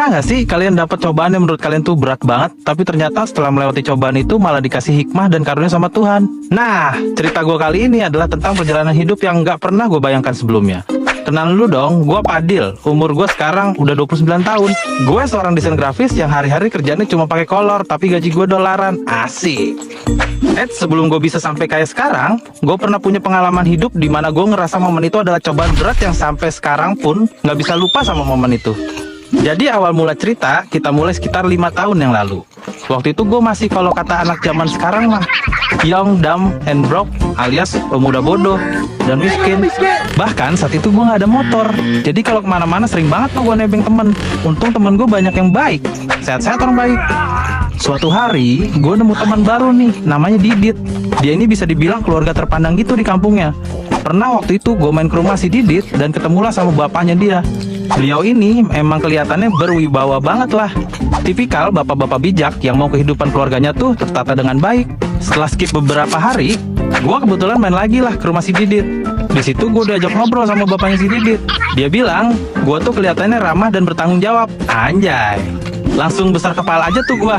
Pernah nggak sih kalian dapat cobaan yang menurut kalian tuh berat banget, tapi ternyata setelah melewati cobaan itu malah dikasih hikmah dan karunia sama Tuhan? Nah, cerita gue kali ini adalah tentang perjalanan hidup yang nggak pernah gue bayangkan sebelumnya. Kenalan dulu dong, gue Padil. Umur gue sekarang udah 29 tahun. Gue seorang desain grafis yang hari-hari kerjanya cuma pakai kolor, tapi gaji gue dolaran. Asik. Sebelum gue bisa sampai kayak sekarang, gue pernah punya pengalaman hidup di mana gue ngerasa momen itu adalah cobaan berat yang sampai sekarang pun nggak bisa lupa sama momen itu. Jadi awal mula cerita, kita mulai sekitar 5 tahun yang lalu. Waktu itu gue masih, kalau kata anak zaman sekarang mah, young, dumb, and broke, alias pemuda bodoh dan miskin. Bahkan saat itu gue gak ada motor. Jadi kalau kemana-mana sering banget tuh gue nebeng temen. Untung temen gue banyak yang baik, sehat-sehat orang baik. Suatu hari, gue nemu teman baru nih, namanya Didit. Dia ini bisa dibilang keluarga terpandang gitu di kampungnya. Pernah waktu itu gue main ke rumah si Didit dan ketemulah sama bapaknya dia. Beliau ini emang kelihatannya berwibawa banget lah. Tipikal bapak-bapak bijak yang mau kehidupan keluarganya tuh tertata dengan baik. Setelah skip beberapa hari, gue kebetulan main lagi lah ke rumah si Didit. Di situ gue diajak ngobrol sama bapaknya si Didit. Dia bilang, gue tuh kelihatannya ramah dan bertanggung jawab. Anjay, langsung besar kepala aja tuh gue.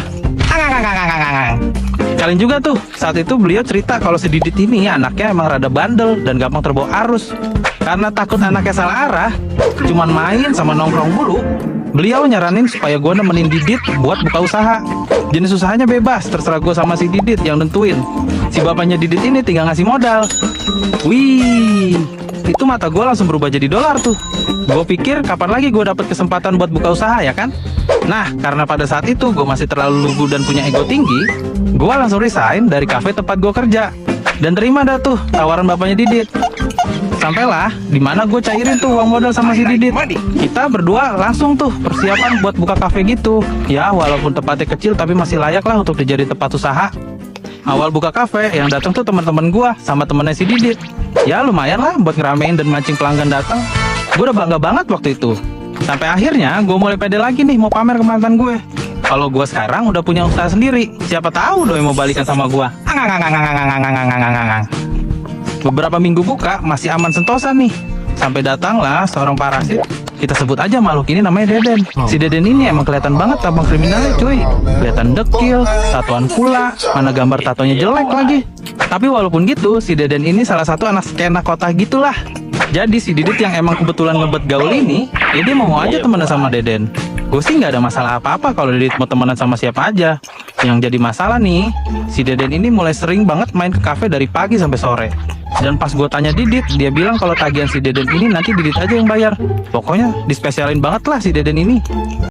Kalian juga tuh, saat itu beliau cerita kalau si Didit ini anaknya emang rada bandel dan gampang terbawa arus. Karena takut anaknya salah arah, cuman main sama nongkrong mulu, beliau nyaranin supaya gue nemenin Didit buat buka usaha. Jenis usahanya bebas, terserah gue sama si Didit yang nentuin. Si bapaknya Didit ini tinggal ngasih modal. Wih, itu mata gue langsung berubah jadi dolar tuh. Gue pikir kapan lagi gue dapet kesempatan buat buka usaha ya kan? Nah, karena pada saat itu gue masih terlalu lugu dan punya ego tinggi, gue langsung resign dari kafe tempat gue kerja. Dan terima dah tuh tawaran bapaknya Didit. Sampailah dimana gue cairin tuh uang modal sama si Didit. Kita berdua langsung tuh persiapan buat buka kafe gitu. Ya walaupun tempatnya kecil tapi masih layak lah untuk dijadiin tempat usaha. Awal buka kafe yang datang tuh teman-teman gue sama temennya si Didit. Ya lumayan lah buat ngeramein dan mancing pelanggan datang. Gue udah bangga banget waktu itu. Sampai akhirnya gue mulai pede lagi nih mau pamer ke mantan gue. Kalau gue sekarang udah punya usaha sendiri, siapa tahu doi mau balikan sama gue. Beberapa minggu buka masih aman sentosa nih. Sampai datanglah seorang parasit. Kita sebut aja makhluk ini namanya Deden. Si Deden ini emang kelihatan banget tampang kriminalnya cuy. Kelihatan dekil, tatoan pula, mana gambar tatonya jelek lagi. Tapi walaupun gitu, si Deden ini salah satu anak skena kota gitulah. Jadi si Didit yang emang kebetulan ngebet gaul ini, ya dia mau aja temenan sama Deden. Gue sih nggak ada masalah apa-apa kalau Didit mau temenan sama siapa aja. Yang jadi masalah nih, si Deden ini mulai sering banget main ke kafe dari pagi sampai sore. Dan pas gue tanya Didit, dia bilang kalau tagihan si Deden ini nanti Didit aja yang bayar. Pokoknya dispesialin banget lah si Deden ini.